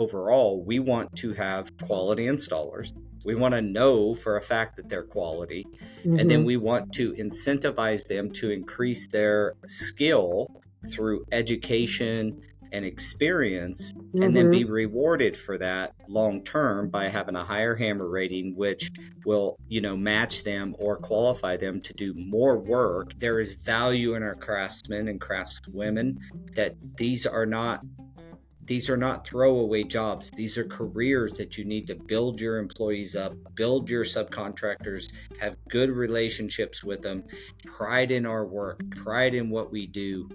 overall, we want to have quality installers. We want to know for a fact that they're quality. And then we want to incentivize them to increase their skill through education and experience, and then be rewarded for that long term by having a higher hammer rating, which will, match them or qualify them to do more work. There is value in our craftsmen and craftswomen, that these are not throwaway jobs. These are careers that you need to build your employees up, build your subcontractors, have good relationships with them, pride in our work, pride in what we do.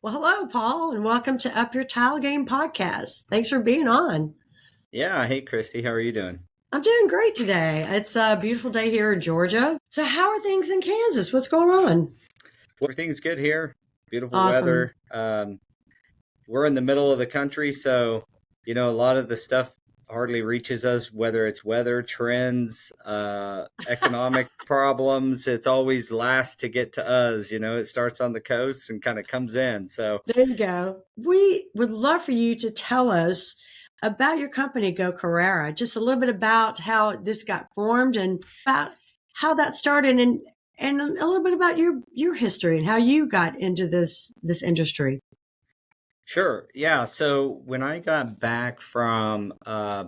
Well, hello, Paul, and welcome to Up Your Tile Game podcast. Thanks for being on. Yeah. Hey, Christy, how are you doing? I'm doing great today. It's a beautiful day here in Georgia. So how are things in Kansas? What's going on? Well, everything's good here. Beautiful Awesome. weather. We're in the middle of the country, so, a lot of the stuff hardly reaches us, whether it's weather, trends, economic problems. It's always last to get to us. It starts on the coast and kind of comes in. So there you go. We would love for you to tell us about your company, Go Carrera, just a little bit about how this got formed and about how that started, and a little bit about your history and how you got into this industry. Sure. Yeah. So when I got back from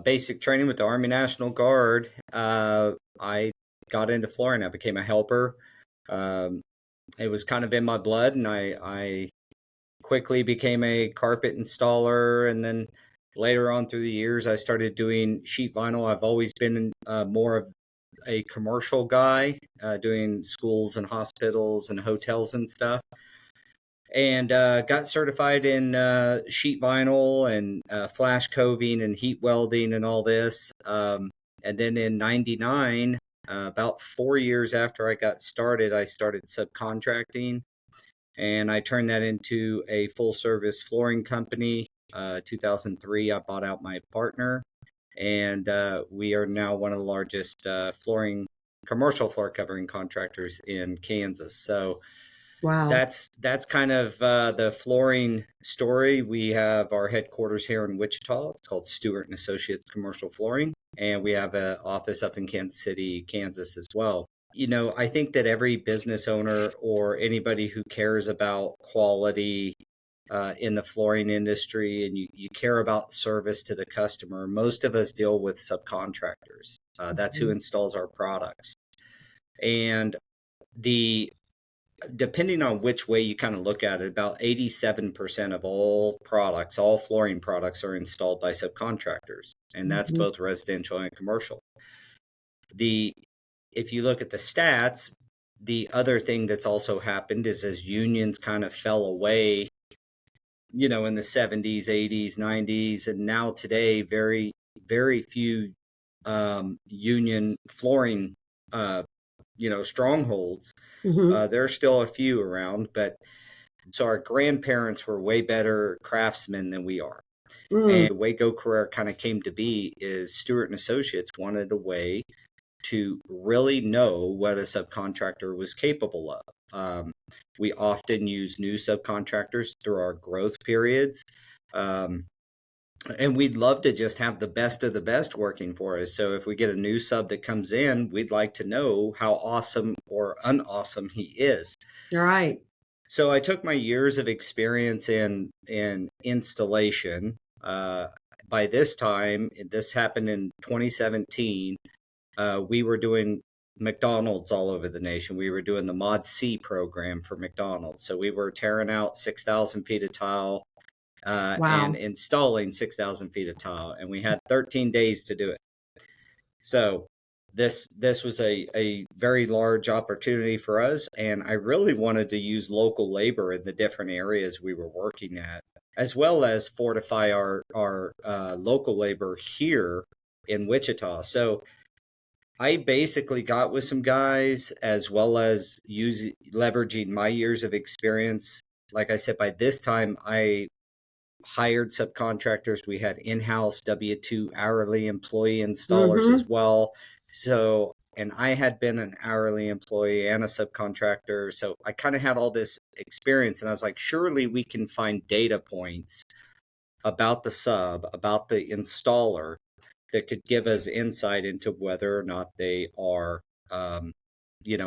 basic training with the Army National Guard, I got into flooring. I became a helper. It was kind of in my blood, and I quickly became a carpet installer. And then later on through the years, I started doing sheet vinyl. I've always been more of a commercial guy, doing schools and hospitals and hotels and stuff. And got certified in sheet vinyl and flash coving and heat welding and all this. And then in '99, about 4 years after I got started, I started subcontracting, and I turned that into a full service flooring company. 2003, I bought out my partner, and we are now one of the largest commercial floor covering contractors in Kansas. So Wow. that's kind of the flooring story. We have our headquarters here in Wichita. It's called Stuart Associates Commercial Flooring, and we have an office up in Kansas City, Kansas as well. I think that every business owner or anybody who cares about quality in the flooring industry, and you care about service to the customer, most of us deal with subcontractors. That's who installs our products. And depending on which way you kind of look at it, about 87% of all flooring products are installed by subcontractors, and that's both residential and commercial. If you look at the stats, the other thing that's also happened is as unions kind of fell away, in the 70s, 80s, 90s, and now today, very, very few union flooring strongholds. There are still a few around, but so our grandparents were way better craftsmen than we are. And the way Go Carrera kind of came to be is Stuart Associates wanted a way to really know what a subcontractor was capable of. We often use new subcontractors through our growth periods. And we'd love to just have the best of the best working for us. So if we get a new sub that comes in, we'd like to know how awesome or unawesome he is. Right. So I took my years of experience in installation. By this time, this happened in 2017, we were doing McDonald's all over the nation. We were doing the Mod C program for McDonald's. So we were tearing out 6,000 feet of tile, and installing 6,000 feet of tile, and we had 13 days to do it. So this was a very large opportunity for us, and I really wanted to use local labor in the different areas we were working at, as well as fortify our local labor here in Wichita. So I basically got with some guys, as well as leveraging my years of experience. Like I said, by this time, I hired subcontractors. We had in-house W-2 hourly employee installers as well. So and I had been an hourly employee and a subcontractor. So I kind of had all this experience, and I was like, surely we can find data points about the sub, about the installer that could give us insight into whether or not they are, um,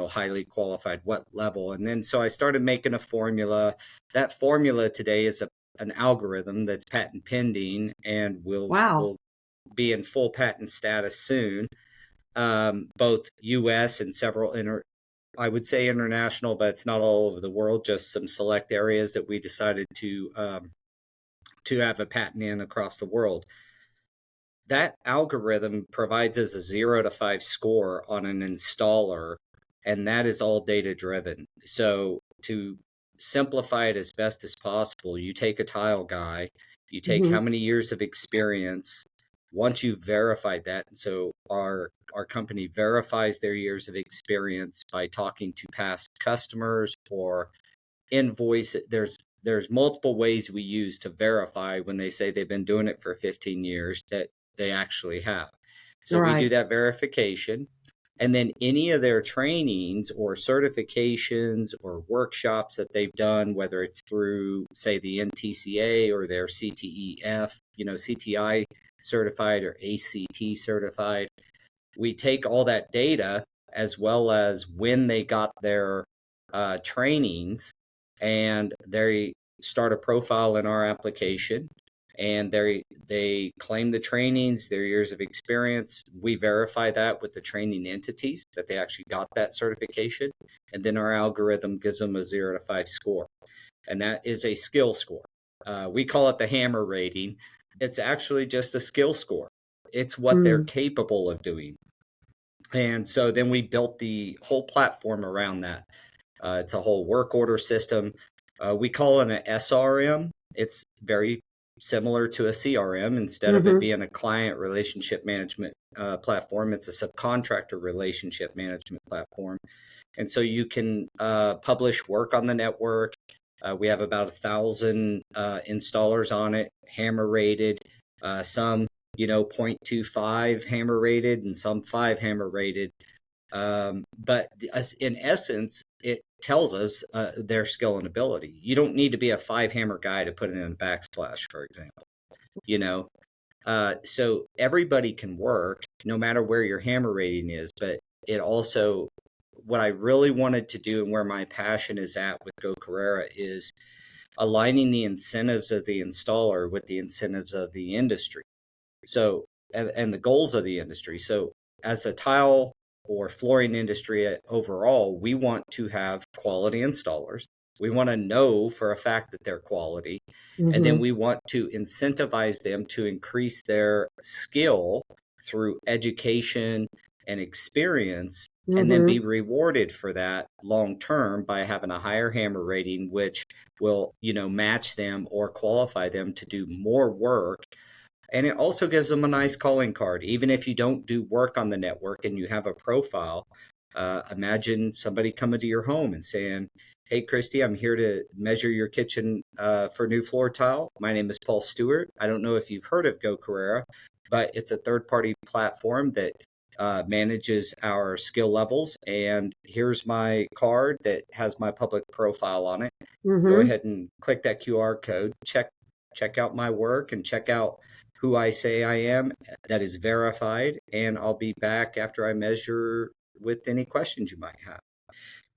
highly qualified, what level. And then so I started making a formula. That formula today is an algorithm that's patent pending and Wow. will be in full patent status soon. Both U.S. and several I would say international, but it's not all over the world. Just some select areas that we decided to have a patent in across the world. That algorithm provides us a 0 to 5 score on an installer, and that is all data driven. So to simplify it as best as possible, you take a tile guy, you take Hmm. how many years of experience. Once you've verified that, and so our company verifies their years of experience by talking to past customers or invoice. There's multiple ways we use to verify when they say they've been doing it for 15 years that they actually have. So we do Right. that verification. And then any of their trainings or certifications or workshops that they've done, whether it's through, say, the NTCA or their CTEF, CTI certified or ACT certified, we take all that data as well as when they got their trainings, and they start a profile in our application, and they claim the trainings, their years of experience. We verify that with the training entities that they actually got that certification, and then our algorithm gives them a 0 to 5 score, and that is a skill score. We call it the hammer rating. It's actually just a skill score. It's what they're Mm. capable of doing. And so then we built the whole platform around that. It's a whole work order system. We call it an SRM. It's very similar to a CRM. Instead of it Hmm. being a client relationship management platform, it's a subcontractor relationship management platform. And so you can publish work on the network. We have about 1,000 installers on it, hammer rated. Some 0.25 hammer rated and some 5 hammer rated. But in essence, it tells us their skill and ability. You don't need to be a 5 hammer guy to put it in a backsplash, for example. You know, so everybody can work no matter where your hammer rating is. But it also, what I really wanted to do and where my passion is at with Go Carrera is aligning the incentives of the installer with the incentives of the industry. So, and the goals of the industry. So, as a tile or flooring industry overall, we want to have quality installers. We want to know for a fact that they're quality. And then Hmm. we want to incentivize them to increase their skill through education and experience, and then be Hmm. rewarded for that long term by having a higher hammer rating, which will, match them or qualify them to do more work. And it also gives them a nice calling card. Even if you don't do work on the network and you have a profile, imagine somebody coming to your home and saying, "Hey, Christy, I'm here to measure your kitchen for new floor tile. My name is Paul Stuart. I don't know if you've heard of Go Carrera, but it's a third-party platform that manages our skill levels. And here's my card that has my public profile on it. Go Hmm. ahead and click that QR code, check out my work, and check out who I say I am. That is verified, and I'll be back after I measure with any questions you might have."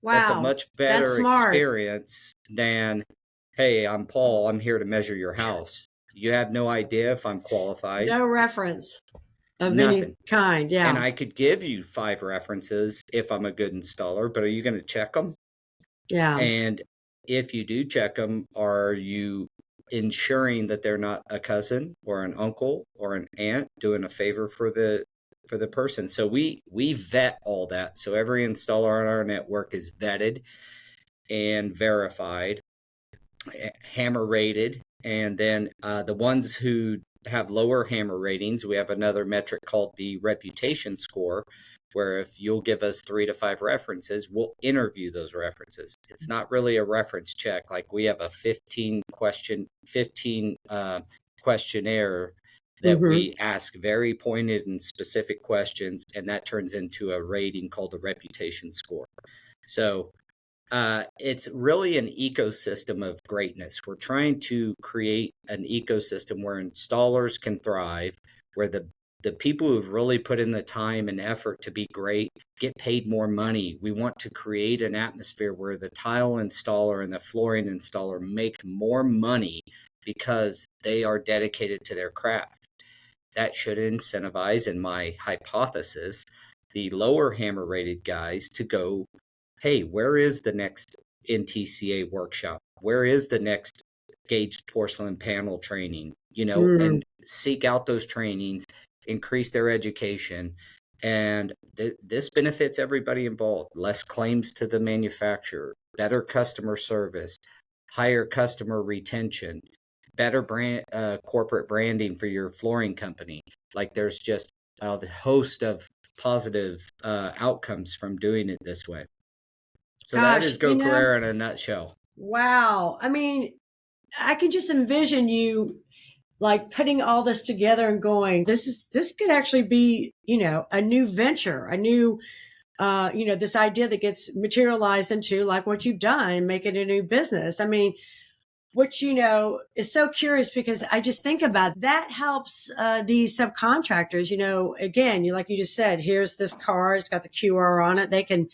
That's a Wow. much That's better smart. experience than, "Hey, I'm Paul, I'm here to measure your house. You have no idea if I'm qualified." No reference of any Nothing. kind. And Yeah. I could give you 5 references if I'm a good installer, but are you going to check them? Yeah. And if you do check them, are you ensuring that they're not a cousin or an uncle or an aunt doing a favor for the person? So we vet all that. So every installer on our network is vetted and verified, hammer rated, and then the ones who have lower hammer ratings, we have another metric called the reputation score, where if you'll give us 3 to 5 references, we'll interview those references. It's not really a reference check. Like, we have a 15 questionnaire that Mm-hmm. we ask very pointed and specific questions, and that turns into a rating called a reputation score. So it's really an ecosystem of greatness. We're trying to create an ecosystem where installers can thrive, where the people who've really put in the time and effort to be great get paid more money. We want to create an atmosphere where the tile installer and the flooring installer make more money because they are dedicated to their craft. That should incentivize, in my hypothesis, the lower hammer rated guys to go, hey, where is the next NTCA workshop? Where is the next gauged porcelain panel training? Mm. And seek out those trainings, increase their education. And this benefits everybody involved. Less claims to the manufacturer, better customer service, higher customer retention, better corporate branding for your flooring company. Like there's just a host of positive outcomes from doing it this way. So that Gosh, is Go Carrera in a nutshell. wow. I mean, I can just envision you like putting all this together and going, this could actually be, a new venture, a new, this idea that gets materialized into like what you've done and make it a new business. I mean, which, is so curious because I just think about that helps these subcontractors, again, like you just said, here's this card, it's got the QR on it. They can,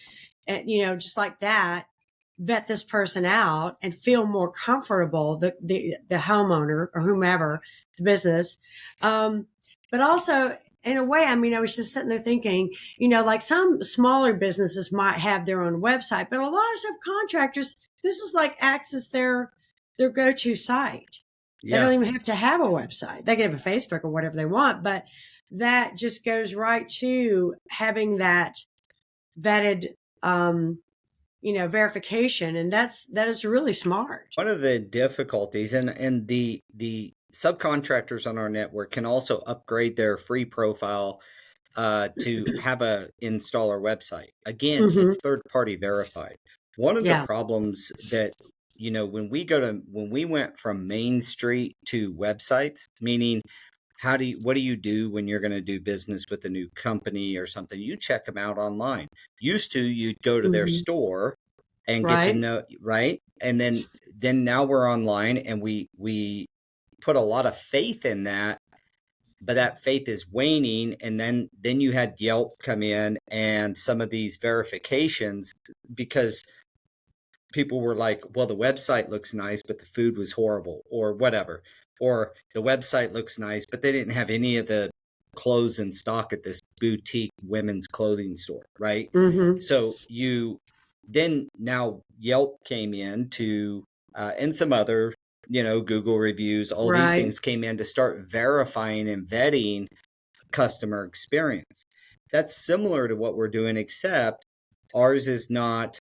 just like that, vet this person out and feel more comfortable, the homeowner or whomever, the business. But also in a way, I mean, I was just sitting there thinking, like some smaller businesses might have their own website, but a lot of subcontractors, this is like acts as their go-to site. They don't Yeah. even have to have a website. They can have a Facebook or whatever they want, but that just goes right to having that vetted, verification. And that is really smart. One of the difficulties, and the subcontractors on our network can also upgrade their free profile to have a installer website. Again, Mm-hmm. it's third party verified. One of the Yeah. problems that when we went from Main Street to websites, meaning what do you do when you're going to do business with a new company or something? You check them out online. Used to, you'd go to their Mm-hmm. store and get to Right. know, right? And then now we're online, and we put a lot of faith in that, but that faith is waning. And then you had Yelp come in and some of these verifications, because people were like, well, the website looks nice, but the food was horrible, or whatever. Or the website looks nice, but they didn't have any of the clothes in stock at this boutique women's clothing store, right? Mm-hmm. So now Yelp came in to, and some other, Google reviews, all these Right. things came in to start verifying and vetting customer experience. That's similar to what we're doing, except ours is not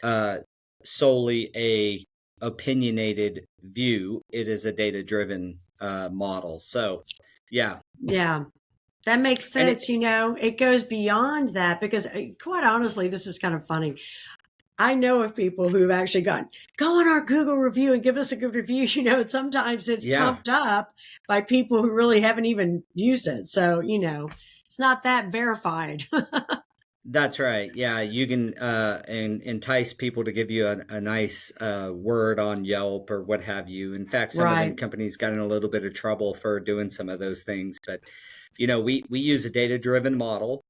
uh, solely a opinionated view. It is a data driven model. So yeah. Yeah. That makes And sense. It goes beyond that because quite honestly, this is kind of funny. I know of people who've actually go on our Google review and give us a good review. And sometimes it's yeah, pumped up by people who really haven't even used it. So, it's not that verified. that's right. Yeah, you can and entice people to give you a nice word on Yelp or what have you. In fact, some of them Right. companies got in a little bit of trouble for doing some of those things. But we use a data driven model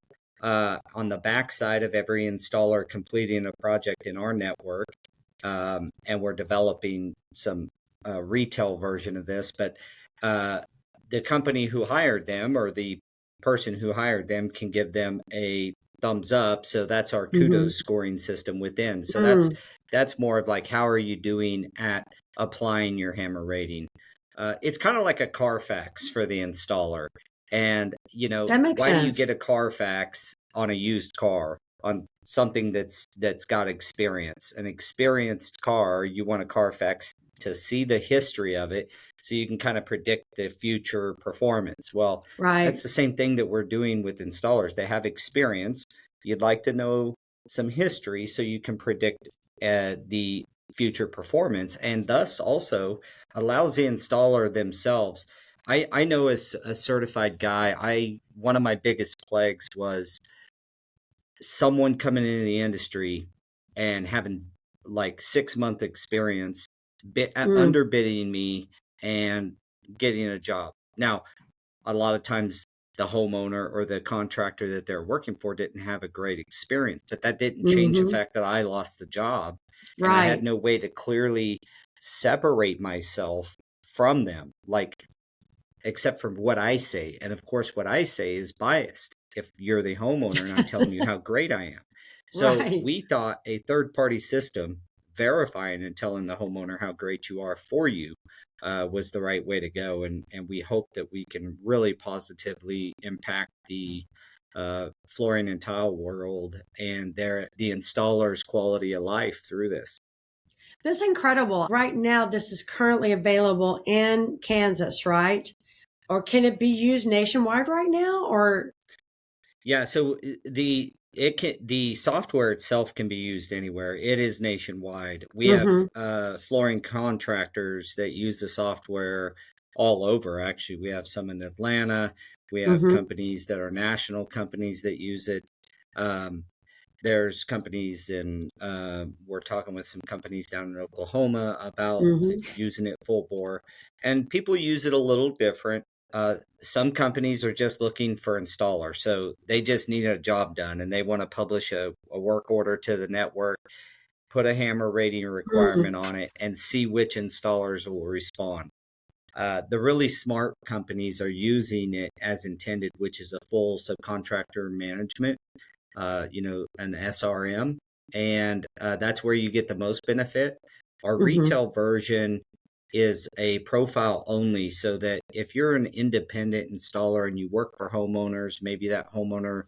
on the backside of every installer completing a project in our network, and we're developing some retail version of this. But the company who hired them, or the person who hired them, can give them a thumbs up. So that's our Mm-hmm. kudos scoring system within. So Mm, that's more of like, how are you doing at applying your hammer rating? It's kind of like a Carfax for the installer. And that makes why do you sense. get a Carfax on a used car, on something that's got experience? An experienced car, you want a Carfax to see the history of it, so you can kind of predict the future performance. Well, Right. that's the same thing that we're doing with installers. They have experience. You'd like to know some history so you can predict the future performance, and thus also allows the installer themselves. I know as a certified guy, one of my biggest plagues was someone coming into the industry and having like 6 month experience, Mm, underbidding me and getting a job. Now, a lot of times the homeowner or the contractor that they're working for didn't have a great experience, but that didn't change the hmm. fact that I lost the job and I had Right. no way to clearly separate myself from them. Like, except for what I say. And of course, what I say is biased if you're the homeowner and I'm telling you how great I am. So Right. we thought a third party system verifying and telling the homeowner how great you are for you was the right way to go. And we hope that we can really positively impact the flooring and tile world and the installer's quality of life through this. That's incredible. Right now, this is currently available in Kansas, right? Or can it be used nationwide right now? Or, Yeah, so the software itself can be used anywhere. It is nationwide. We have hmm, flooring contractors that use the software all over. Actually, we have some in Atlanta. We have hmm, companies that are national companies that use it. Um, there's companies we're talking with some companies down in Oklahoma about hmm, using it full bore, and people use it a little different. Some companies are just looking for installers, so they just need a job done and they want to publish a work order to the network, put a hammer rating hmm. requirement on it, and see which installers will respond. The really smart companies are using it as intended, which is a full subcontractor management, an SRM, and that's where you get the most benefit. Our Hmm. retail version is a profile only, so that if you're an independent installer and you work for homeowners, maybe that homeowner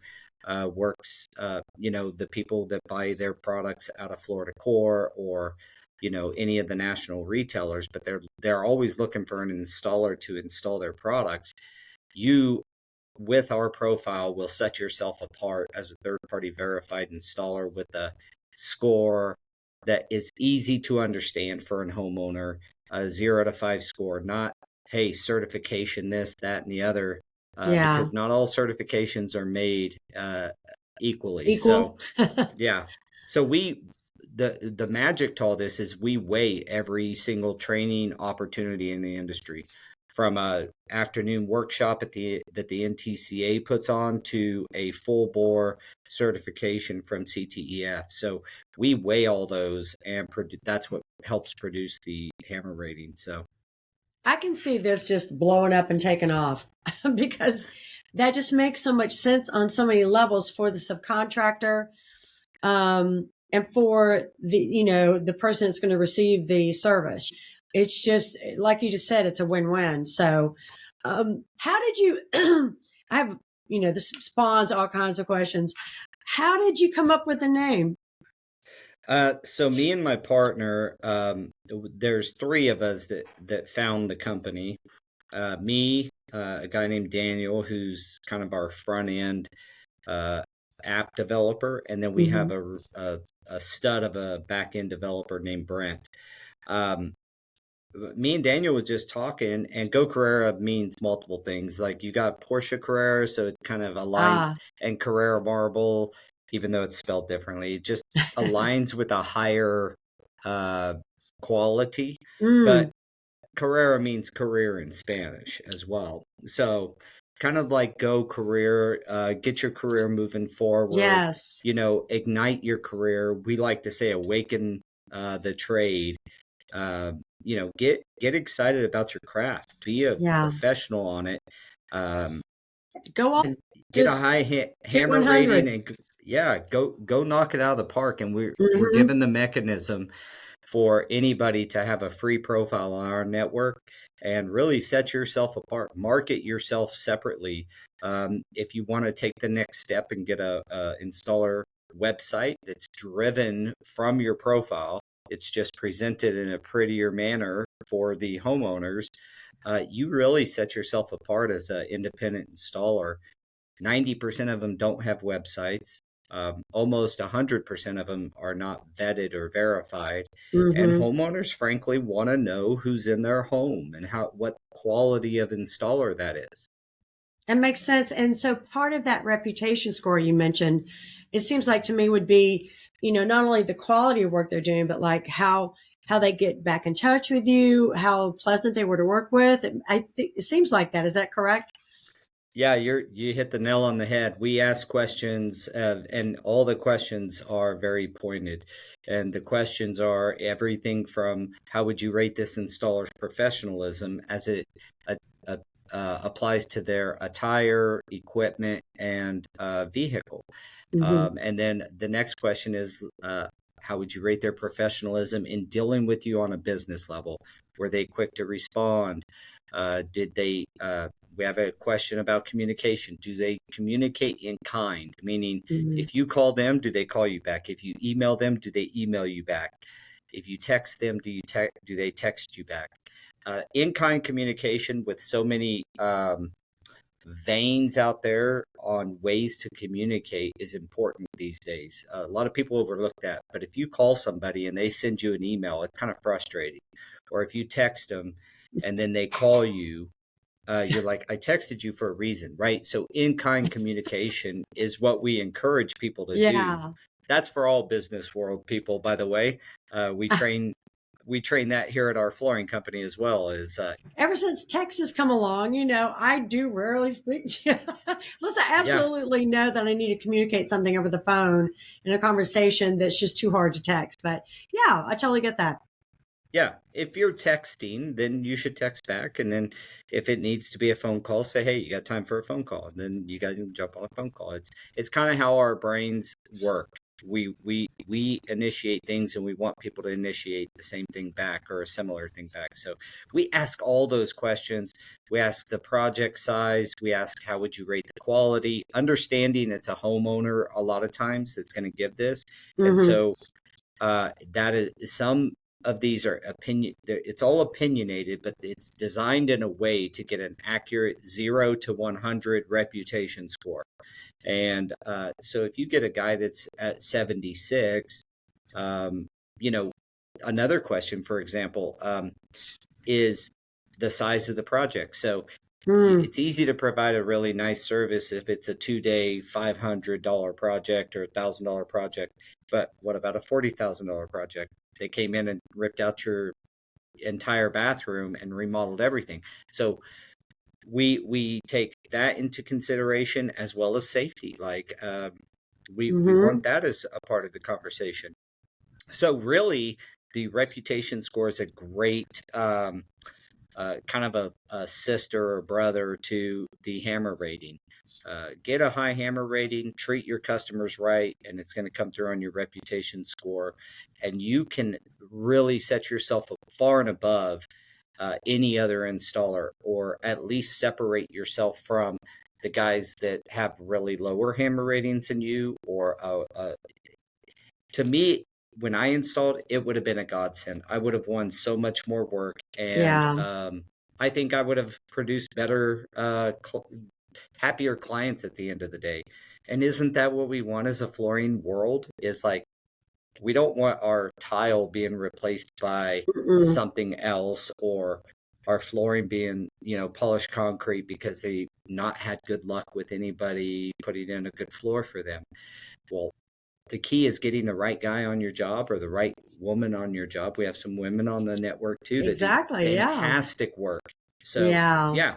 works, the people that buy their products out of Florida Core or any of the national retailers, but they're always looking for an installer to install their products. You, with our profile, will set yourself apart as a third party verified installer with a score that is easy to understand for a homeowner, a 0 to 5 score, not, hey, certification, this, that, and the other, Yeah. because not all certifications are made equally. Equal. So, yeah. So the magic to all this is we weigh every single training opportunity in the industry, from a afternoon workshop that the NTCA puts on to a full bore certification from CTEF. So we weigh all those, and that's what helps produce the hammer rating. So I can see this just blowing up and taking off because that just makes so much sense on so many levels for the subcontractor, and for the person that's going to receive the service. It's just like you just said, it's a win-win. So, how did you? I have, this spawns all kinds of questions. How did you come up with the name? so me and my partner, there's three of us that found the company. Me, a guy named Daniel, who's kind of our front end uh, app developer, and then we have Hmm. a stud of a back end developer named Brent. Um, Me and Daniel was just talking, and Go Carrera means multiple things. Like, you got Porsche Carrera, so it kind of aligns, Ah, and Carrera Marble, even though it's spelled differently, it just aligns with a higher uh, quality. But mm, Carrera means career in Spanish as well. So, kind of like Go Career, get your career moving forward, yes, ignite your career. We like to say awaken the trade. Get excited about your craft. Be a yeah. professional on it. Um, Go on, get a just high hit hammer rating, 100. and yeah, go knock it out of the park. And we're Hmm. given the mechanism for anybody to have a free profile on our network and really set yourself apart. Market yourself separately. If you want to take the next step and get a installer website that's driven from your profile, it's just presented in a prettier manner for the homeowners. You really set yourself apart as an independent installer. 90% of them don't have websites. Almost 100% of them are not vetted or verified. And Mm-hmm. homeowners, frankly, want to know who's in their home and what quality of installer that is. It makes sense. And so part of that reputation score you mentioned, it seems like to me would be, not only the quality of work they're doing, but like how they get back in touch with you, how pleasant they were to work with. I think it seems like that. Is that correct? Yeah, you hit the nail on the head. We ask questions, and all the questions are very pointed. And the questions are everything from how would you rate this installer's professionalism as it uh, uh, applies to their attire, equipment, and vehicle. Mm-hmm. And then the next question is how would you rate their professionalism in dealing with you on a business level? Were they quick to respond? Did they We have a question about communication. Do they communicate in kind? Meaning, Mm-hmm. if you call them, do they call you back? If you email them, do they email you back? If you text them, do they text you back? In kind communication with so many veins out there on ways to communicate is important these days. A lot of people overlook that, but if you call somebody and they send you an email, it's kind of frustrating. Or if you text them and then they call you, you're like, I texted you for a reason, right? So in kind communication is what we encourage people to do. Yeah. That's for all business world people, by the way. We train that here at our flooring company as well. Is Ever since Texas come along, I do rarely speak to you. Unless I Yeah, absolutely know that I need to communicate something over the phone in a conversation that's just too hard to text. But yeah, I totally get that. yeah. If you're texting, then you should text back, and then if it needs to be a phone call, say, "Hey, you got time for a phone call?" And then you guys can jump on a phone call. It's kind of how our brains work. We initiate things, and we want people to initiate the same thing back or a similar thing back. So we ask all those questions. We ask the project size. We ask how would you rate the quality. Understanding it's a homeowner a lot of times that's going to give this, and Mm-hmm. so that is some of these are it's all opinionated, but it's designed in a way to get an accurate 0 to 100 reputation score. And so if you get a guy that's at 76, um, you know another question, for example, is the size of the project. So Mm. it's easy to provide a really nice service if it's a 2 day $500 project or $1,000 project. But what about a $40,000 project? They came in and ripped out your entire bathroom and remodeled everything. So we take that into consideration as well as safety. Like we Mm-hmm. want that as a part of the conversation. So really, the reputation score is a great kind of a sister or brother to the hammer rating. Get a high hammer rating, treat your customers right, and it's going to come through on your reputation score. And you can really set yourself far and above any other installer, or at least separate yourself from the guys that have really lower hammer ratings than you. Or to me, when I installed, it would have been a godsend. I would have won so much more work, and Yeah. I think I would have produced better, happier clients at the end of the day. And isn't that what we want as a flooring world? Is like we don't want our tile being replaced by Mm-mm. something else, or our flooring being, polished concrete because they not had good luck with anybody putting in a good floor for them. Well, the key is getting the right guy on your job or the right woman on your job. We have some women on the network too that do Exactly. Yeah. fantastic work. So, Yeah. yeah.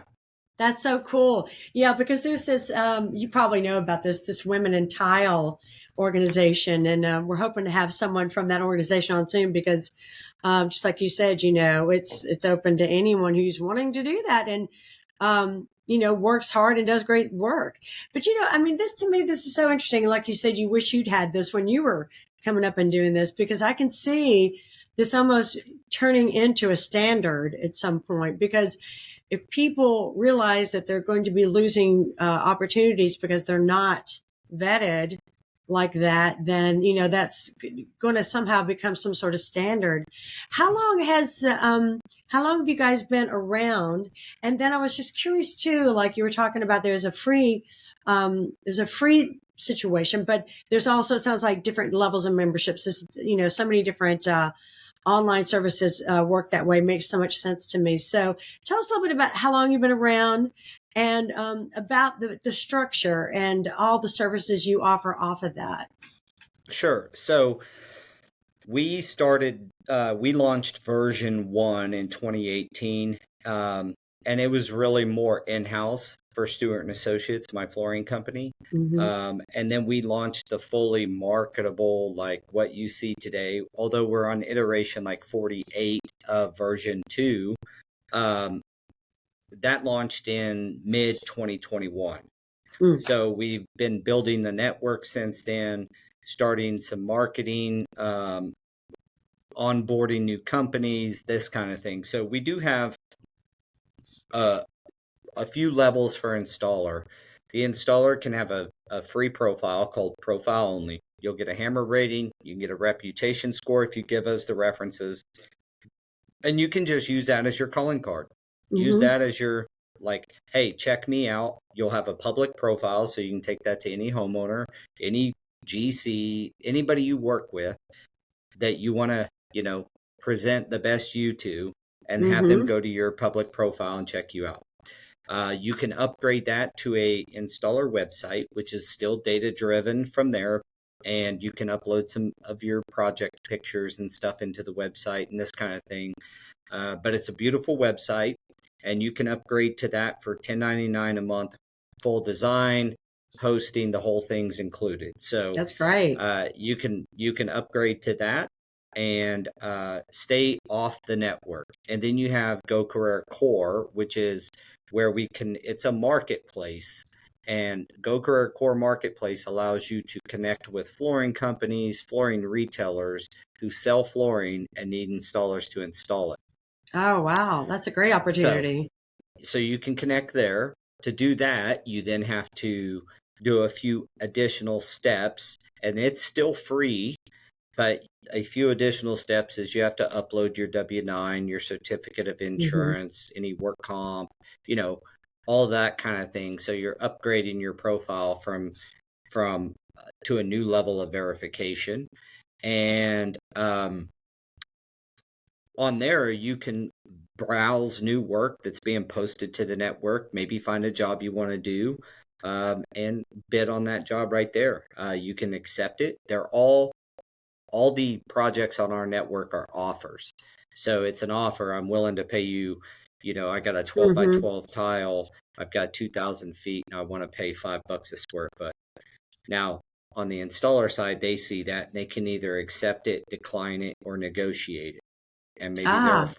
That's so cool. Yeah, because there's this, you probably know about this Women in Tile organization. And we're hoping to have someone from that organization on soon because just like you said, it's open to anyone who's wanting to do that and, works hard and does great work. But, I mean, this to me, this is so interesting. Like you said, you wish you'd had this when you were coming up and doing this because I can see this almost turning into a standard at some point because if people realize that they're going to be losing opportunities because they're not vetted like that, then that's going to somehow become some sort of standard. How long how long have you guys been around? And then I was just curious too, like you were talking about, there's a free situation, but there's also, it sounds like, different levels of memberships. There's, so many different online services work that way. Makes so much sense to me. So tell us a little bit about how long you've been around, and about the structure and all the services you offer off of that. Sure. So we launched version 1 in 2018. And it was really more in-house for Stuart Associates, my flooring company. Mm-hmm. And then we launched the fully marketable, like what you see today, although we're on iteration like 48 of version 2. That launched in mid 2021. Mm. So we've been building the network since then, starting some marketing, onboarding new companies, this kind of thing. So we do have a few levels for installer. The installer can have a free profile called Profile Only. You'll get a hammer rating. You can get a reputation score if you give us the references. And you can just use that as your calling card. Use Mm-hmm. that as your, like, hey, check me out. You'll have a public profile, so you can take that to any homeowner, any GC, anybody you work with that you want to, present the best you to, and have them Mm-hmm. go to your public profile and check you out. You can upgrade that to a installer website, which is still data driven from there. And you can upload some of your project pictures and stuff into the website and this kind of thing. But it's a beautiful website, and you can upgrade to that for $10.99 a month, full design, hosting, the whole thing's included. So That's great. you can upgrade to that and stay off the network. And then you have Go Carrera Core, which is where it's a marketplace. And Go Carrera Core Marketplace allows you to connect with flooring companies, flooring retailers who sell flooring and need installers to install it. Oh, wow. That's a great So, opportunity. so you can connect there. To do that, you then have to do a few additional steps, and it's still free, but a few additional steps is you have to upload your W-9, your certificate of Mm-hmm. insurance, any work comp, all that kind of thing. So you're upgrading your profile from to a new level of verification. And on there, you can browse new work that's being posted to the network, maybe find a job you want to do, and bid on that job right there. You can accept it. They're all the projects on our network are offers. So it's an offer. I'm willing to pay you, I got a 12 by Mm-hmm. 12 tile. I've got 2,000 feet and I want to pay $5 a square foot. Now, on the installer side, they see that and they can either accept it, decline it, or negotiate it. And Ah,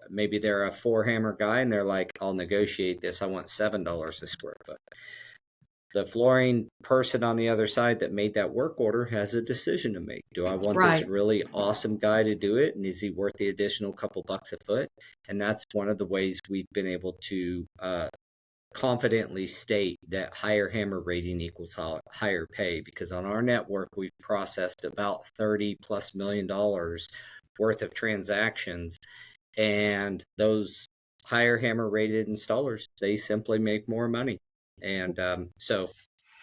maybe they're a four hammer guy and they're like, I'll negotiate this. I want $7 a square foot. The flooring person on the other side that made that work order has a decision to make. Do I want this right. really awesome guy to do it? And is he worth the additional couple bucks a foot? And that's one of the ways we've been able to confidently state that higher hammer rating equals higher pay, because on our network, we've processed about $30+ million worth of transactions. And those higher hammer rated installers, they simply make more money. And so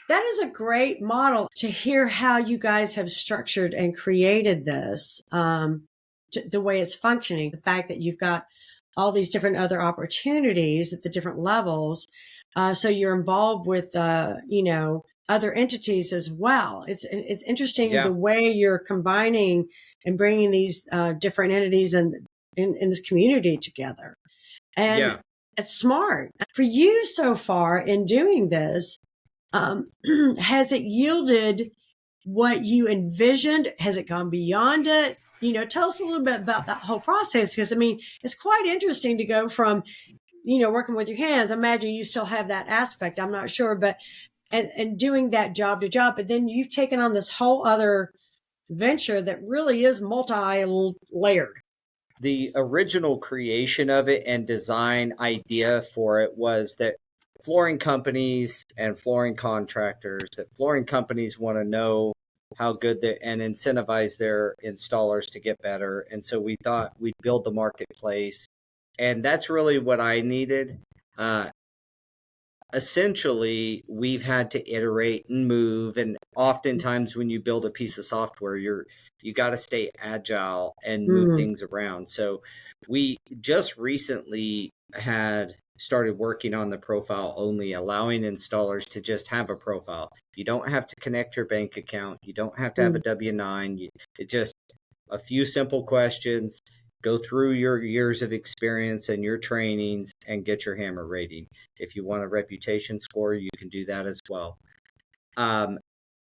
That is a great model to hear how you guys have structured and created this, the way it's functioning, the fact that you've got all these different other opportunities at the different levels. So you're involved with, other entities as well. It's interesting the yeah, way you're combining and bringing these different entities and in this community together. And yeah. it's smart for you so far in doing this. Um, has it yielded what you envisioned? Has it gone beyond it? Tell us a little bit about that whole process, because I mean, it's quite interesting to go from, working with your hands. I imagine you still have that aspect. I'm not sure, but and doing that job to job, but then you've taken on this whole other venture that really is multi-layered. The original creation of it and design idea for it was that flooring companies and flooring contractors, that flooring companies want to know how good they and incentivize their installers to get better. And so we thought we'd build the marketplace. And that's really what I needed. Uh, essentially we've had to iterate and move, and oftentimes when you build a piece of software, you got to stay agile and move Mm, things around. So we just recently had started working on the profile only, allowing installers to just have a profile. You don't have to connect your bank account, you don't have to have a mm, W-9. It just a few simple questions, go through your years of experience and your trainings, and get your hammer rating. If you want a reputation score, you can do that as well. Um,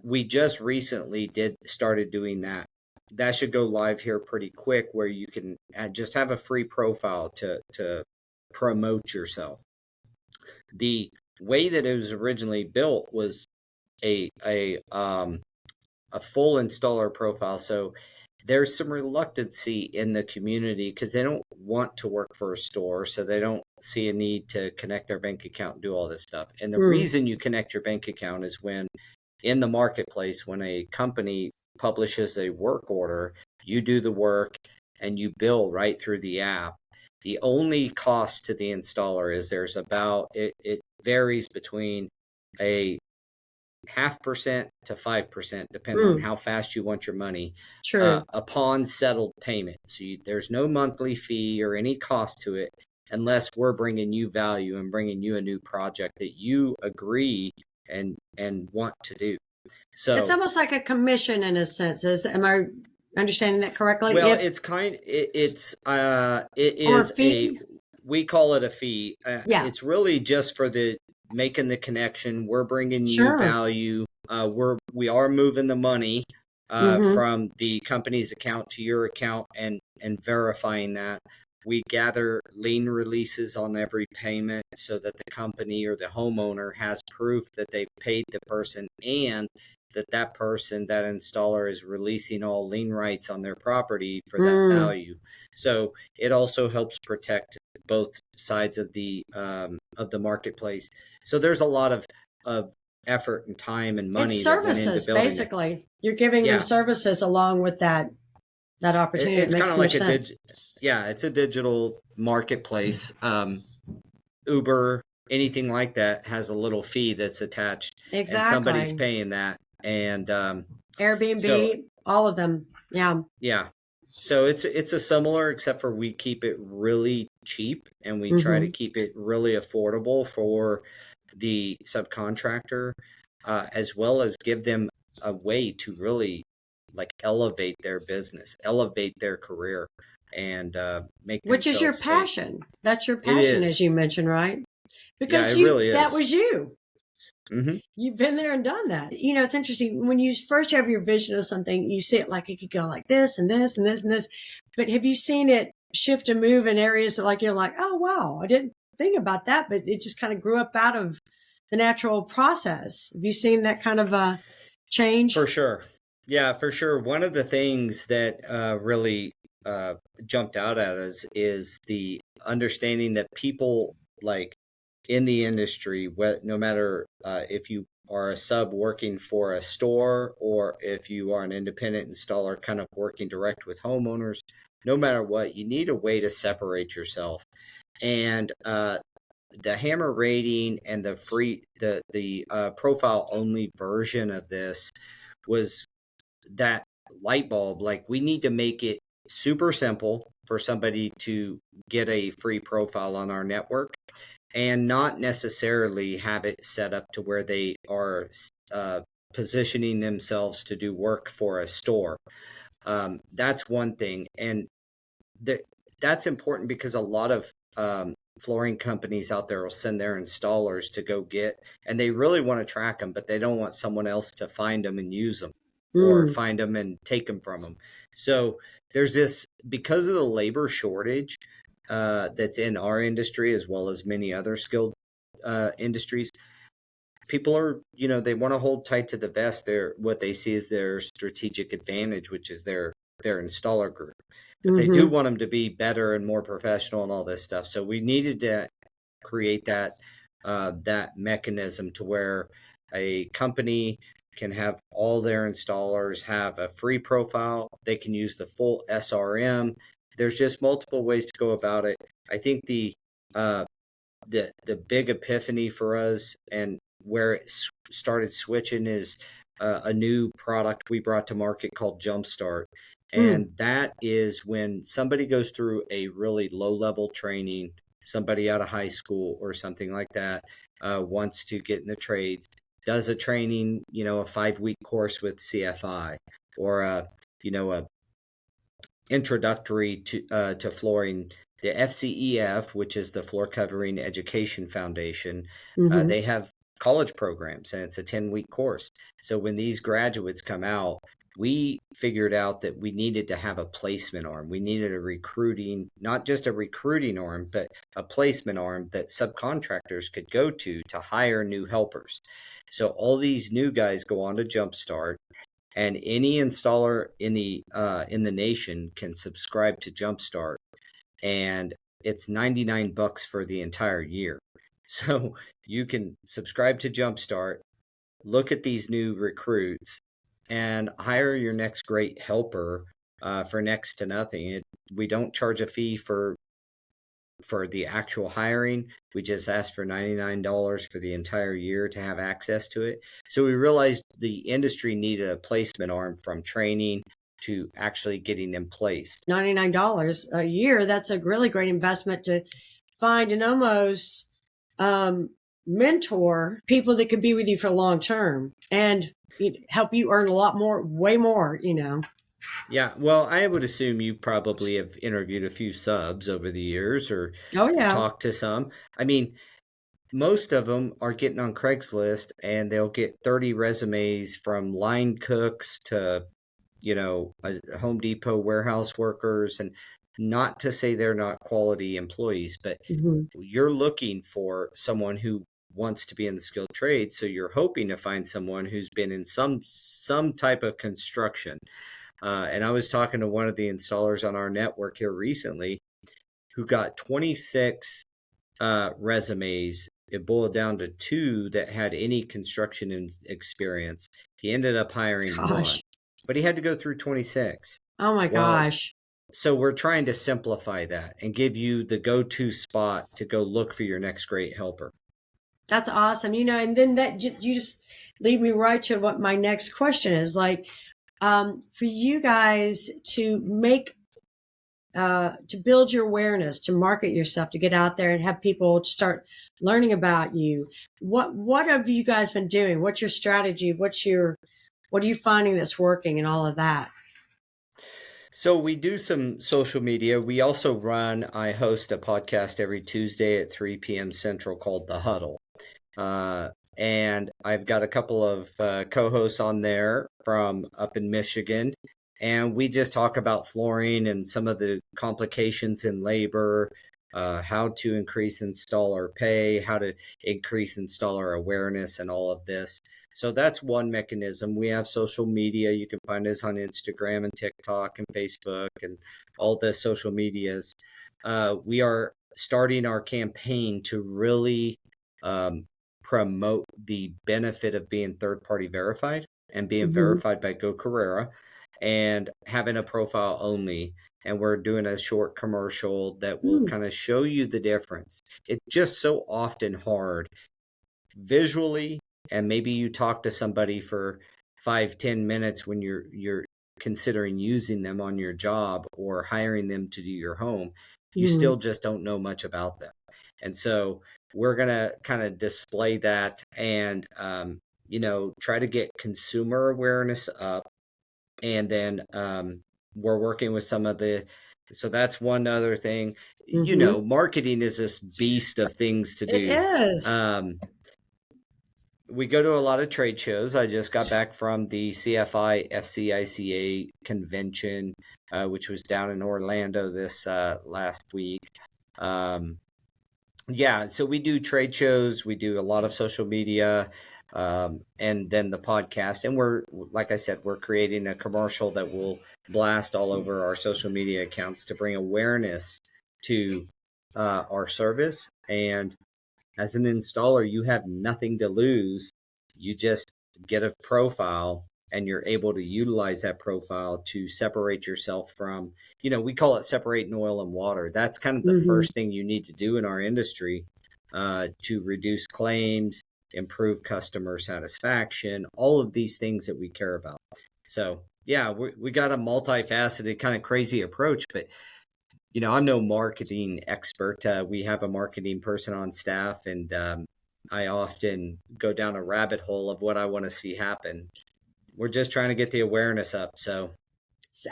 we just recently started doing that. That should go live here pretty quick, where you can just have a free profile to promote yourself. The way that it was originally built was a a um, a full installer profile. So there's some reluctancy in the community because they don't want to work for a store, so they don't see a need to connect their bank account and do all this stuff. And the mm, reason you connect your bank account is when in the marketplace, when a company publishes a work order, you do the work and you bill right through the app. The only cost to the installer is it varies between a 0.5% to 5%, depending on mm. how fast you want your money, True. upon settled payment. So there's no monthly fee or any cost to it unless we're bringing you value and bringing you a new project that you agree and want to do. It's So, almost like a commission in a sense. Am I understanding that correctly? well, If it or a is a, fee? we call it a fee. Yeah, It's really just for the making the connection. We're bringing you sure. value. We are moving the money Mm-hmm. from the company's account to your account, and verifying that. We gather lien releases on every payment so that the company or the homeowner has proof that they've paid the person, and that person, that installer, is releasing all lien rights on their property for that Mm. value. So it also helps protect both sides of the marketplace. So there's a lot of effort and time and It's money that went into services, building it. basically. You're giving them Yeah, services along with that opportunity. It it's kind makes of so much like sense. yeah, it's a digital marketplace. Uber, anything like that has a little fee that's attached, and somebody's Exactly. paying that. And so Airbnb, all of them. Yeah. yeah, so it's a similar, except for we keep it really cheap and we try to Mm-hmm. keep it really affordable for the subcontractor, as well as give them a way to really like elevate their business, elevate their career, and make Which is your themselves a. passion. That's your It passion, as is, you mentioned, right? yeah, Because it really that is. was you. Hmm. You've been there and done that. It's interesting when you first have your vision of something, you see it like it could go like this and this and this and this. But have you seen it shift and move in areas that like you're like, oh wow, I didn't think about that, but it just kind of grew up out of the natural process. Have you seen that kind of change? For sure. Yeah, for sure. One of the things that really uh, jumped out at us is the understanding that people like in the industry, no matter if you are a sub working for a store or if you are an independent installer kind of working direct with homeowners, no matter what, you need a way to separate yourself. And the hammer rating and the profile only version of this was that light bulb. Like, we need to make it super simple for somebody to get a free profile on our network, and not necessarily have it set up to where they are positioning themselves to do work for a store. That's one thing. And that that's important because a lot of flooring companies out there will send their installers to go get, and they really want to track them, but they don't want someone else to find them and use them, or Mm, find them and take them from them. So there's this, because of the labor shortage that's in our industry as well as many other skilled industries. People are, they want to hold tight to the vest. What they see is their strategic advantage, which is their installer group. But they do mm-hmm. want them to be better and more professional and all this stuff. So we needed to create that mechanism to where a company can have all their installers have a free profile. They can use the full SRM. There's just multiple ways to go about it. I think the uh, the big epiphany for us and where it started switching is a new product we brought to market called Jumpstart. Mm, And that is when somebody goes through a really low level training, somebody out of high school or something like that, wants to get in the trades, does a training, a 5 week course with CFI, or a introductory to flooring. The FCEF, which is the Floor Covering Education Foundation, mm-hmm. they have college programs, and it's a 10-week course. So when these graduates come out, we figured out that we needed to have a placement arm. We needed a recruiting, not just a recruiting arm, but a placement arm that subcontractors could go to hire new helpers. So all these new guys go on to Jumpstart, and any installer in the nation can subscribe to Jumpstart, and it's $99 for the entire year. So you can subscribe to Jumpstart, look at these new recruits, and hire your next great helper for next to nothing. We don't charge a fee for the actual hiring. We just ask for $99 for the entire year to have access to it. So we realized the industry needed a placement arm from training to actually getting them placed. $99 a year. That's a really great investment to find and almost mentor people that could be with you for long term and help you earn a lot more, way more. Yeah, well, I would assume you probably have interviewed a few subs over the years or Oh, yeah. talked to some. I mean, most of them are getting on Craigslist and they'll get 30 resumes from line cooks to, a Home Depot warehouse workers. And not to say they're not quality employees, but Hmm. you're looking for someone who wants to be in the skilled trade. So you're hoping to find someone who's been in some type of construction. And I was talking to one of the installers on our network here recently who got 26 resumes. It boiled down to two that had any construction experience. He ended up hiring one, Gosh. but he had to go through 26. Oh, my Well, gosh. so we're trying to simplify that and give you the go-to spot to go look for your next great helper. That's awesome. And then you just lead me right to what my next question is like, for you guys to to build your awareness, to market yourself, to get out there and have people start learning about you. What have you guys been doing? What's your strategy? What are you finding that's working and all of that? So we do some social media. I host a podcast every Tuesday at 3 p.m. Central called The Huddle. Uh, and I've got a couple of co-hosts on there from up in Michigan, and we just talk about flooring and some of the complications in labor, how to increase installer pay, how to increase installer awareness, and all of this. So that's one mechanism. We have social media. You can find us on Instagram and TikTok and Facebook and all the social medias. We are starting our campaign to really promote the benefit of being third party verified and being Hmm. verified by Go Carrera and having a profile only. And we're doing a short commercial that will Mm, kind of show you the difference. It's just so often hard visually, and maybe you talk to somebody for 5-10 minutes when you're considering using them on your job or hiring them to do your home. You mm, still just don't know much about them. And so we're going to kind of display that and try to get consumer awareness up. And then we're working with some of the, so that's one other thing. hmm. Marketing is this beast of things to It do. is. um, we go to a lot of trade shows. I just got back from the CFI FCICA convention, which was down in Orlando this last week. Um, yeah, so we do trade shows. We do a lot of social media, and then the podcast. And like I said, we're creating a commercial that will blast all over our social media accounts to bring awareness to our service. And as an installer, you have nothing to lose. You just get a profile and you're able to utilize that profile to separate yourself from, we call it separating oil and water. That's kind of the Hmm. first thing you need to do in our industry. to reduce claims, improve customer satisfaction, all of these things that we care about. So yeah, we got a multifaceted kind of crazy approach, but I'm no marketing expert. We have a marketing person on staff, and I often go down a rabbit hole of what I want to see happen. We're just trying to get the awareness up. So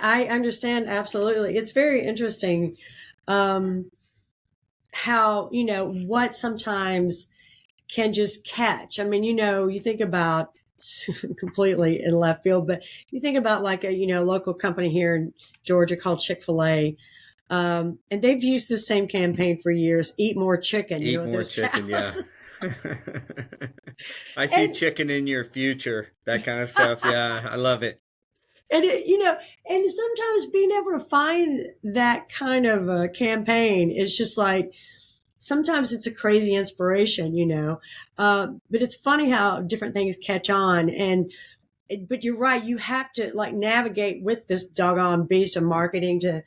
I understand absolutely. It's very interesting um, how, what sometimes can just catch. I mean, you think about completely in left field, but you think about like a, local company here in Georgia called Chick-fil-A. And they've used the same campaign for years, eat more chicken, eat with more those chicken. Yeah. cows. I see and chicken in your future, that kind of stuff. Yeah, I love it. And and sometimes being able to find that kind of a campaign is just like sometimes it's a crazy inspiration, but it's funny how different things catch on. But you're right, you have to like navigate with this doggone beast of marketing to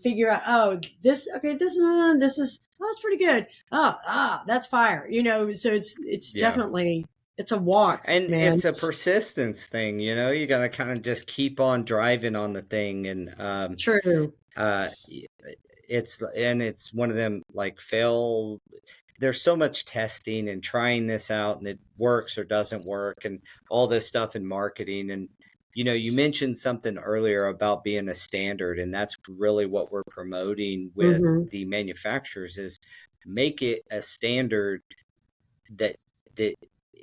figure out, oh, this is that's pretty good. That's fire, So it's Yeah. definitely it's a walk, And man. it's a persistence thing, you got to kind of just keep on driving on the thing. And True. uh, it's one of them like fail. There's so much testing and trying this out, and it works or doesn't work, and all this stuff in marketing. And you mentioned something earlier about being a standard, and that's really what we're promoting with Mm-hmm. the manufacturers is make it a standard that that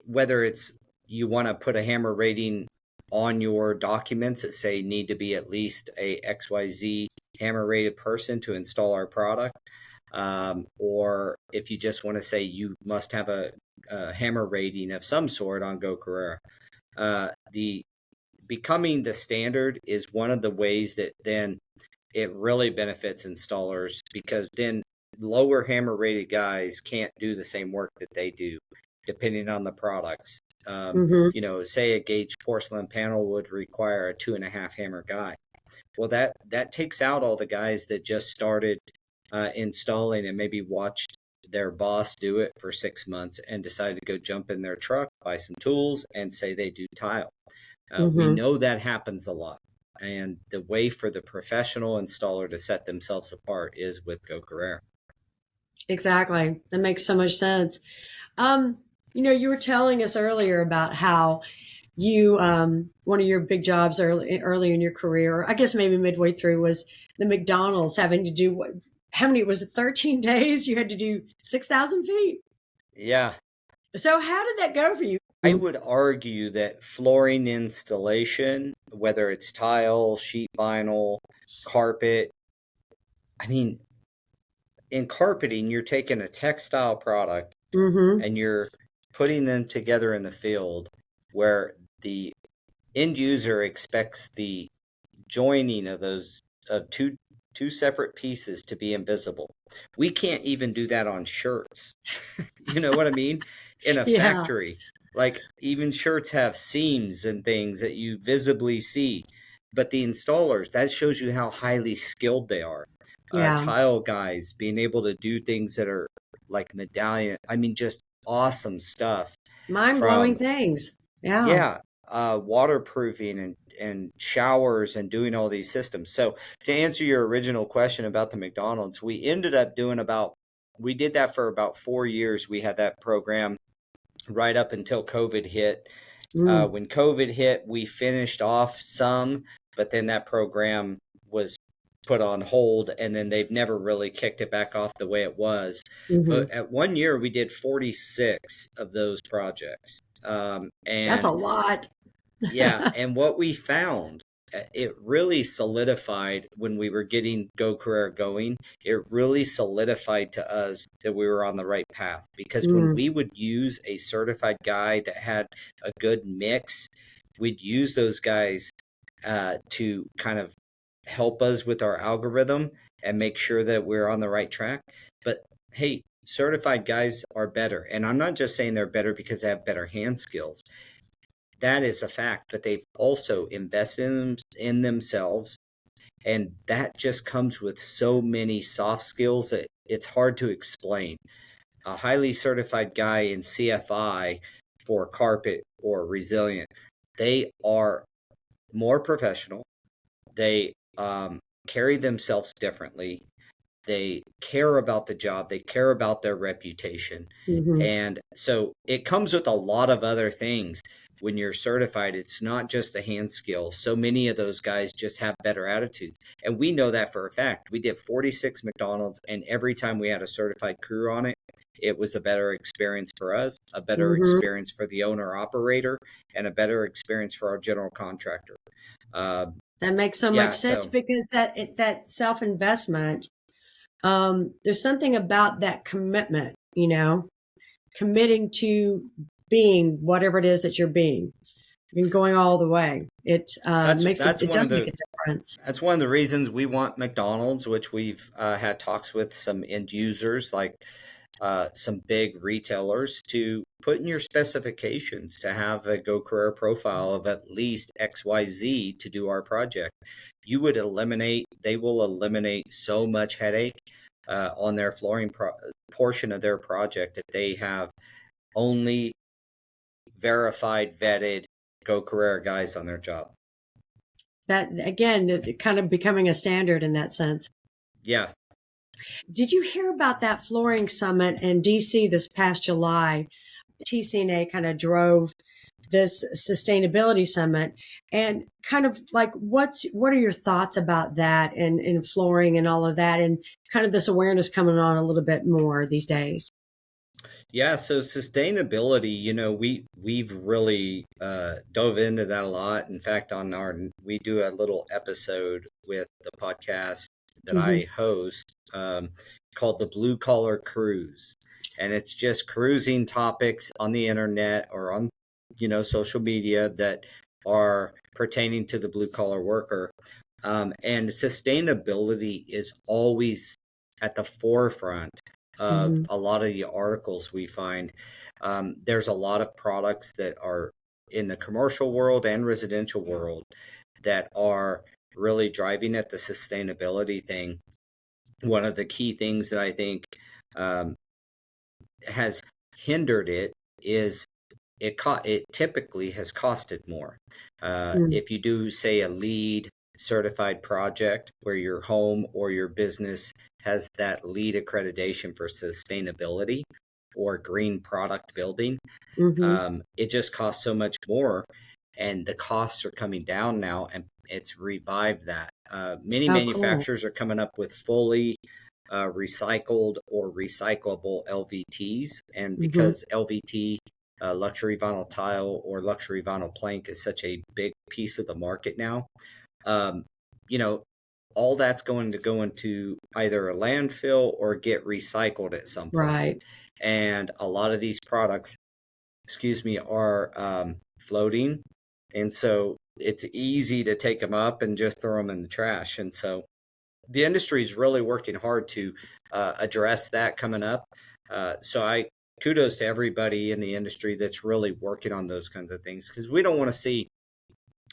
whether it's you want to put a hammer rating on your documents that say need to be at least a XYZ hammer rated person to install our product, or if you just want to say you must have a hammer rating of some sort on Go Carrera. The becoming the standard is one of the ways that then it really benefits installers, because then lower hammer rated guys can't do the same work that they do depending on the products. Mm-hmm. Say a gauge porcelain panel would require a 2.5 hammer guy. Well, that takes out all the guys that just started installing and maybe watched their boss do it for 6 months and decided to go jump in their truck, buy some tools, and say they do tile. We Mm-hmm. know that happens a lot. And the way for the professional installer to set themselves apart is with Go Carrera. Exactly. That makes so much sense. Um, you were telling us earlier about how you one of your big jobs early in your career, or I guess maybe midway through, was the McDonald's having to do what? How many was it? 13 days. You had to do 6,000 feet. Yeah, So how did that go for you? I would argue that flooring installation, whether it's tile, sheet vinyl, carpet, I mean, in carpeting, you're taking a textile product Mm-hmm. and you're putting them together in the field where the end user expects the joining of those of two separate pieces to be invisible. We can't even do that on shirts. You know what I mean? In a Yeah. factory, like even shirts have seams and things that you visibly see. But the installers, that shows you how highly skilled they are. Yeah. Tile guys being able to do things that are like medallion. I mean, just awesome stuff Mind blowing from, things. Yeah. yeah, waterproofing and showers and doing all these systems. So to answer your original question about the McDonald's, we ended up doing we did that for about 4 years. We had that program right up until COVID hit. Mm. When COVID hit, we finished off some, but then that program was put on hold, and then they've never really kicked it back off the way it was. Mm-hmm. But at one year, we did 46 of those projects. That's a And lot. yeah, and what we found, it really solidified when we were getting Go Career going. It really solidified to us that we were on the right path, because when Mm. we would use a certified guy that had a good mix, we'd use those guys to kind of help us with our algorithm and make sure that we're on the right track. But hey, certified guys are better. And I'm not just saying they're better because they have better hand skills. That is a fact, but they've also invested in themselves. And that just comes with so many soft skills that it's hard to explain. a highly certified guy in CFI for carpet or resilient, they are more professional. They carry themselves differently. They care about the job. They care about their reputation. Mm-hmm. And so it comes with a lot of other things when you're certified. It's not just the hand skill. So many of those guys just have better attitudes. And we know that for a fact. We did 46 McDonald's, and every time we had a certified crew on it, it was a better experience for us, a better Mm-hmm. experience for the owner operator, and a better experience for our general contractor. Uh, That makes so much yeah, sense so because that self investment, there's something about that commitment, committing to being whatever it is that you're being and going all the way. It that's it one of does make the a difference. That's one of the reasons we want McDonald's, which we've had talks with some end users, like some big retailers, to put in your specifications to have a Go Career profile of at least XYZ to do our project. They will eliminate so much headache on their portion of their project if they have only verified, vetted Go Career guys on their job. That again, kind of becoming a standard in that sense. Yeah. Did you hear about that flooring summit in DC this past July? TCNA kind of drove this sustainability summit, and kind of like what are your thoughts about that and in flooring and all of that, and kind of this awareness coming on a little bit more these days? Yeah, so sustainability, we've really dove into that a lot. In fact, we do a little episode with the podcast that Mm-hmm. I host, called the Blue Collar Cruise, and it's just cruising topics on the internet or on social media that are pertaining to the blue collar worker. And sustainability is always at the forefront of Mm-hmm. a lot of the articles we find. There's a lot of products that are in the commercial world and residential world that are really driving at the sustainability thing. One of the key things that I think um, has hindered it is it typically has costed more. Mm-hmm. If you do, say, a LEED certified project where your home or your business has that LEED accreditation for sustainability or green product building, Mm-hmm. it just costs so much more, and the costs are coming down now, and it's revived that. Many Oh, cool. manufacturers are coming up with fully recycled or recyclable LVTs, and Mm-hmm. because LVT, luxury vinyl tile or luxury vinyl plank, is such a big piece of the market now, um, you know, all that's going to go into either a landfill or get recycled at some point. Right. And a lot of these products, excuse me, are floating. And so it's easy to take them up and just throw them in the trash. And so the industry is really working hard to address that coming up. So I kudos to everybody in the industry that's really working on those kinds of things, because we don't want to see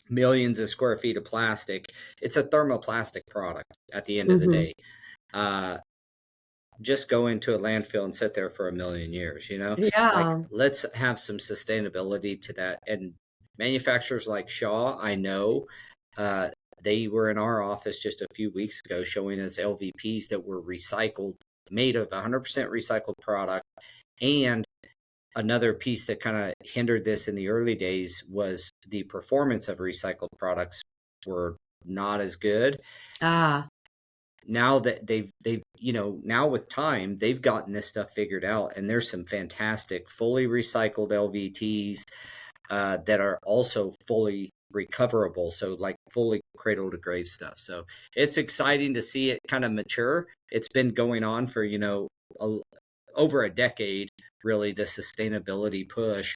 millions of square feet of plastic. It's a thermoplastic product at the end of the Mm-hmm. day. Uh, just go into a landfill and sit there for a million years, like, Yeah. let's have some sustainability to that. And manufacturers like Shaw, I know, uh, they were in our office just a few weeks ago showing us LVPs that were recycled, made of 100% recycled product. And another piece that kind of hindered this in the early days was the performance of recycled products were not as good. Ah. Now that they've now with time they've gotten this stuff figured out, and there's some fantastic fully recycled LVTs that are also fully recoverable, so like fully cradle to grave stuff. So it's exciting to see it kind of mature. It's been going on for a, over a decade, really, the sustainability push.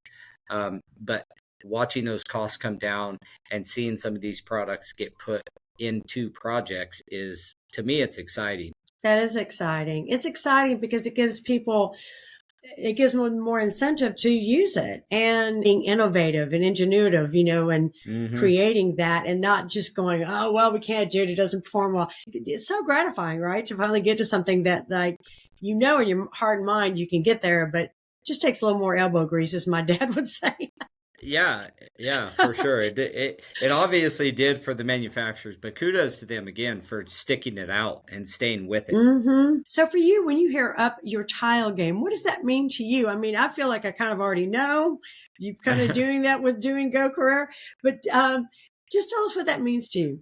But watching those costs come down and seeing some of these products get put into projects is, to me, it's exciting. That is exciting. It's exciting because it gives them more incentive to use it and being innovative and ingenuitive, and Hmm. creating that and not just going, oh, well, we can't do it. It doesn't perform well. It's so gratifying, right? To finally get to something that like you know in your heart and mind you can get there, but it just takes a little more elbow grease, as my dad would say. Yeah, yeah, for sure. It obviously did for the manufacturers, but kudos to them again for sticking it out and staying with it. So for you, when you hear up your tile game, what does that mean to you? I mean, I feel like I kind of already know you're kind of doing that with doing Go Career, but just tell us what that means to you.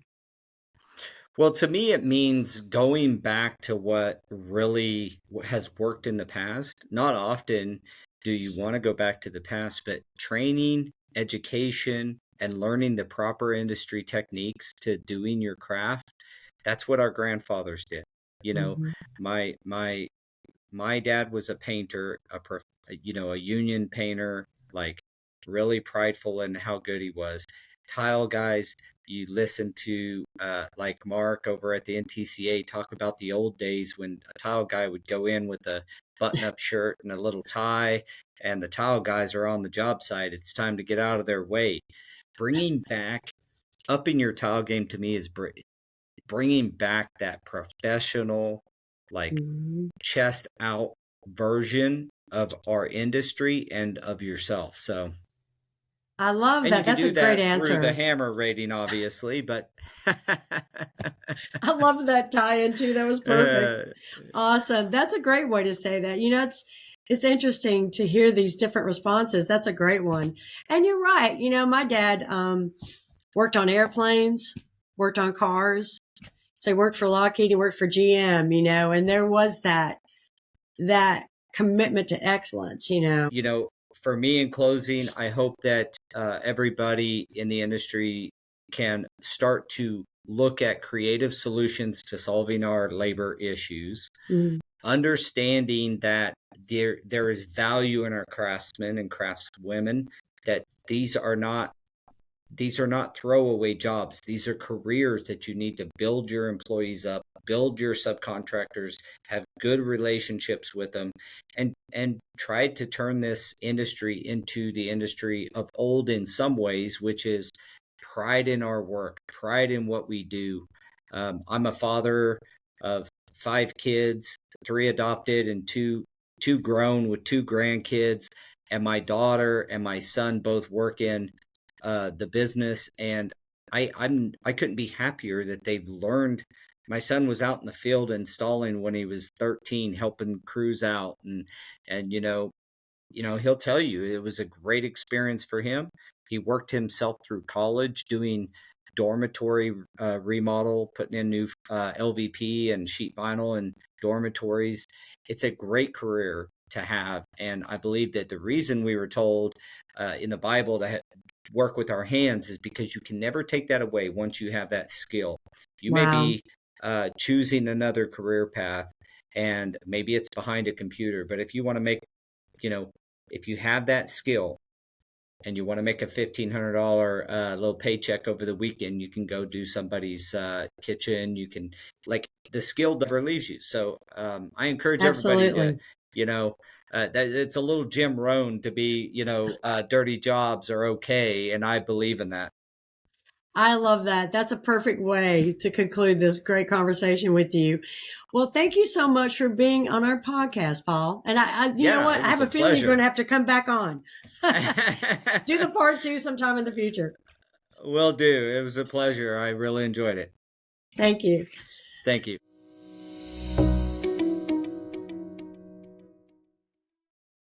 Well, to me, it means going back to what really has worked in the past. Not often do you want to go back to the past, but training, education, and learning the proper industry techniques to doing your craft, that's what our grandfathers did. You know, Mm-hmm. my dad was a painter, a union painter, like really prideful in how good he was. Tile guys, you listen to like Mark over at the NTCA talk about the old days when a tile guy would go in with a button-up shirt and a little tie, and the tile guys are on the job site. It's time to get out of their way. Bringing back upping your tile game to me is bringing back that professional, like Mm-hmm. chest out version of our industry and of yourself. So, I love and you that. can That's a do great that through the answer. hammer rating, obviously, but I love that tie-in too. That was perfect. uh, Awesome. That's a great way to say that. You know, it's interesting to hear these different responses. That's a great one. And you're right. You know, my dad worked on airplanes, worked on cars. So he worked for Lockheed, he worked for GM, you know, and there was that commitment to excellence, you know. for me in closing, I hope that everybody in the industry can start to look at creative solutions to solving our labor issues, Mm, understanding that there is value in our craftsmen and craftswomen, that these are not throwaway jobs. These are careers that you need to build your employees up, build your subcontractors, have good relationships with them, and try to turn this industry into the industry of old in some ways, which is pride in our work, pride in what we do. I'm a father of 5 kids, 3 adopted and two grown with 2 grandkids, and my daughter and my son both work in the business, and I couldn't be happier that they've learned. My son was out in the field installing when he was 13, helping crews out, and he'll tell you it was a great experience for him. He worked himself through college doing dormitory remodel, putting in new LVP and sheet vinyl and dormitories. It's a great career to have, and I believe that the reason we were told in the Bible to work with our hands is because you can never take that away once you have that skill. You may wow. be choosing another career path, and maybe it's behind a computer, but if you want to make, if you have that skill and you want to make a $1,500 little paycheck over the weekend, you can go do somebody's kitchen. You can, like, the skill never leaves you. So I encourage everybody to, Absolutely. that it's a little Jim Rohn to be, dirty jobs are okay, and I believe in that. I love that. That's a perfect way to conclude this great conversation with you. Well, thank you so much for being on our podcast, Paul. And you know Yeah, what? it I have was a a feeling you're going pleasure. to have to come back on. Do the part two sometime in the future. Will do. It was a pleasure. I really enjoyed it. Thank you. Thank you.